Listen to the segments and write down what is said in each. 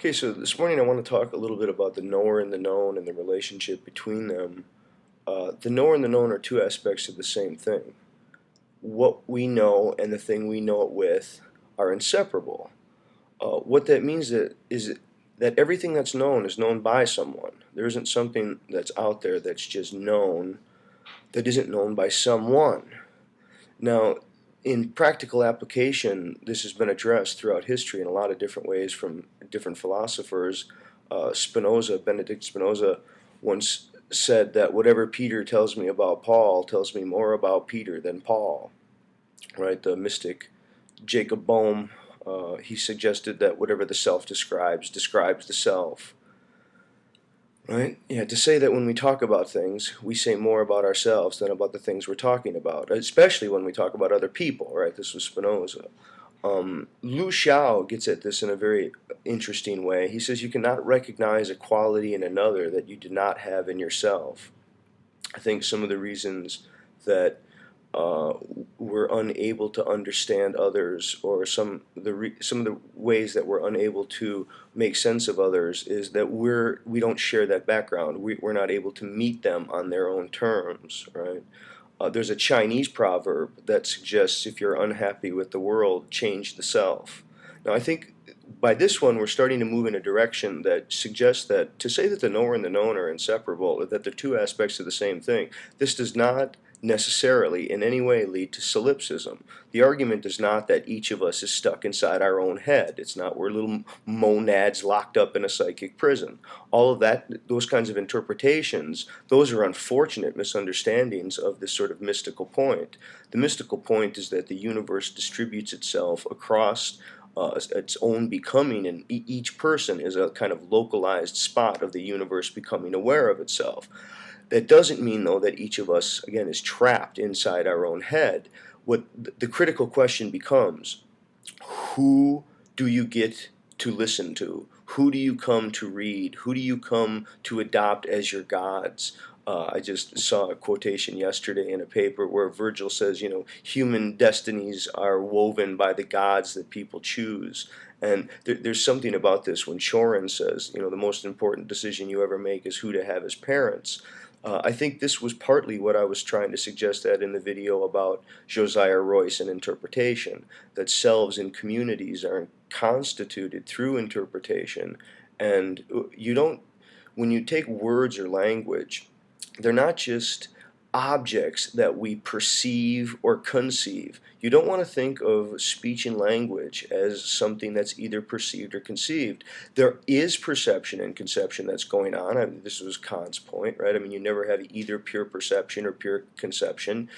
Okay, so this morning I want to talk a little bit about the knower and the known and the relationship between them. The knower and the known are two aspects of the same thing. What we know and the thing we know it with are inseparable. What that means is that everything that's known is known by someone. There isn't something that's out there that's just known that isn't known by someone. Now, in practical application, this has been addressed throughout history in a lot of different ways from different philosophers. Benedict Spinoza, once said that whatever Peter tells me about Paul tells me more about Peter than Paul. Right? The mystic Jacob Boehme, he suggested that whatever the self describes describes the self. Right? Yeah, to say that when we talk about things, we say more about ourselves than about the things we're talking about, especially when we talk about other people, right? This was Spinoza. Lu Xiao gets at this in a very interesting way. He says you cannot recognize a quality in another that you do not have in yourself. I think some of the reasons that uh, we're unable to understand others, or some of the ways that we're unable to make sense of others, is that we don't share that background. We're not able to meet them on their own terms, right? There's a Chinese proverb that suggests if you're unhappy with the world, change the self. Now, I think by this one, we're starting to move in a direction that suggests that to say that the knower and the known are inseparable, or that they're two aspects of the same thing, this does not necessarily in any way lead to solipsism. The argument is not that each of us is stuck inside our own head. It's not we're little monads locked up in a psychic prison. All of that, those kinds of interpretations, those are unfortunate misunderstandings of this sort of mystical point. The mystical point is that the universe distributes itself across its own becoming, and each person is a kind of localized spot of the universe becoming aware of itself. That doesn't mean, though, that each of us, again, is trapped inside our own head. What the critical question becomes: who do you get to listen to? Who do you come to read? Who do you come to adopt as your gods? I just saw a quotation yesterday in a paper where Virgil says, human destinies are woven by the gods that people choose. And there's something about this when Chorin says, the most important decision you ever make is who to have as parents. I think this was partly what I was trying to suggest that in the video about Josiah Royce and interpretation, that selves in communities are constituted through interpretation. And when you take words or language, they're not just objects that we perceive or conceive. You don't want to think of speech and language as something that's either perceived or conceived. There is perception and conception that's going on. I mean, this was Kant's point, right? I mean, you never have either pure perception or pure conception.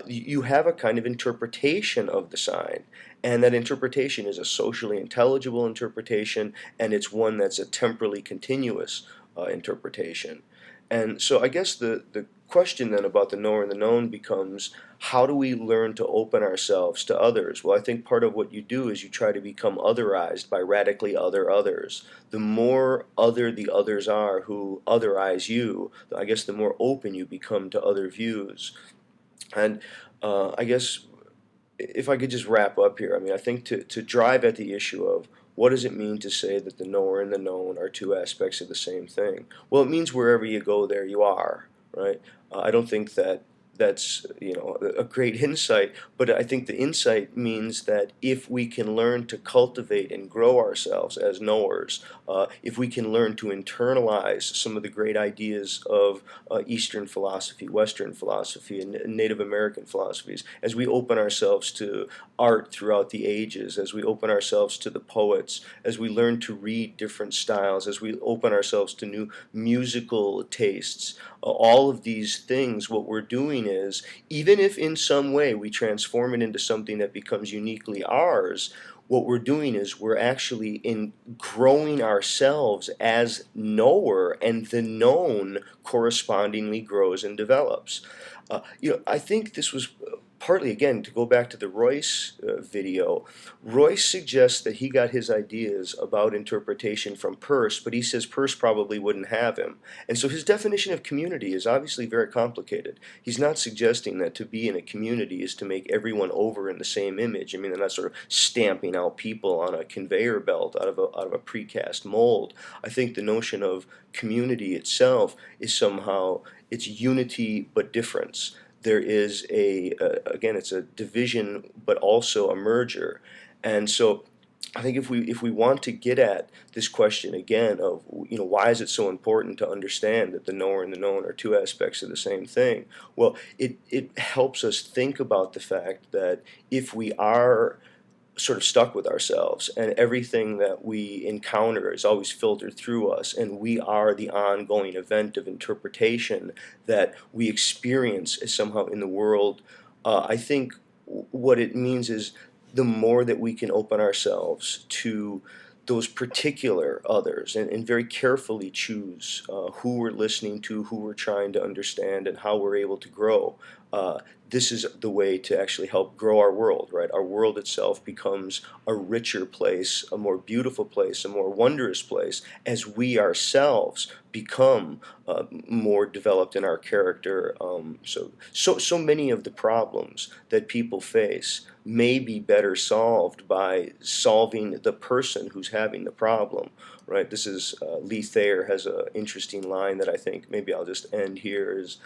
You have a kind of interpretation of the sign, and that interpretation is a socially intelligible interpretation, and it's one that's a temporally continuous interpretation. And so I guess the question then about the knower and the known becomes, how do we learn to open ourselves to others? Well, I think part of what you do is you try to become otherized by radically other others. The more other the others are who otherize you, I guess the more open you become to other views. And I guess if I could just wrap up here, I mean, I think to drive at the issue of what does it mean to say that the knower and the known are two aspects of the same thing? Well, it means wherever you go, there you are, right? I don't think that that's a great insight, but I think the insight means that if we can learn to cultivate and grow ourselves as knowers, if we can learn to internalize some of the great ideas of Eastern philosophy, Western philosophy, and Native American philosophies, as we open ourselves to art throughout the ages, as we open ourselves to the poets, as we learn to read different styles, as we open ourselves to new musical tastes, all of these things, what we're doing is, even if in some way we transform it into something that becomes uniquely ours, what we're doing is we're actually in growing ourselves as knower, and the known correspondingly grows and develops. I think this was partly, again, to go back to the Royce video, Royce suggests that he got his ideas about interpretation from Peirce, but he says Peirce probably wouldn't have him. And so his definition of community is obviously very complicated. He's not suggesting that to be in a community is to make everyone over in the same image. I mean, they're not sort of stamping out people on a conveyor belt out of a precast mold. I think the notion of community itself is somehow, it's unity but difference. There is again, it's a division but also a merger. And so I think if we want to get at this question again of, why is it so important to understand that the knower and the known are two aspects of the same thing? Well, it helps us think about the fact that if we are sort of stuck with ourselves and everything that we encounter is always filtered through us, and we are the ongoing event of interpretation that we experience as somehow in the world, I think what it means is the more that we can open ourselves to those particular others, and very carefully choose who we're listening to, who we're trying to understand, and how we're able to grow. This is the way to actually help grow our world, right? Our world itself becomes a richer place, a more beautiful place, a more wondrous place, as we ourselves become more developed in our character. So many of the problems that people face may be better solved by solving the person who's having the problem, right? This is Lee Thayer has an interesting line that I think maybe I'll just end here. Is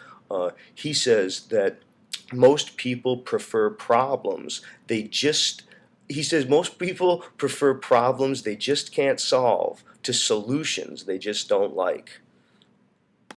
he says that most people prefer problems he says most people prefer problems they just can't solve to solutions they just don't like.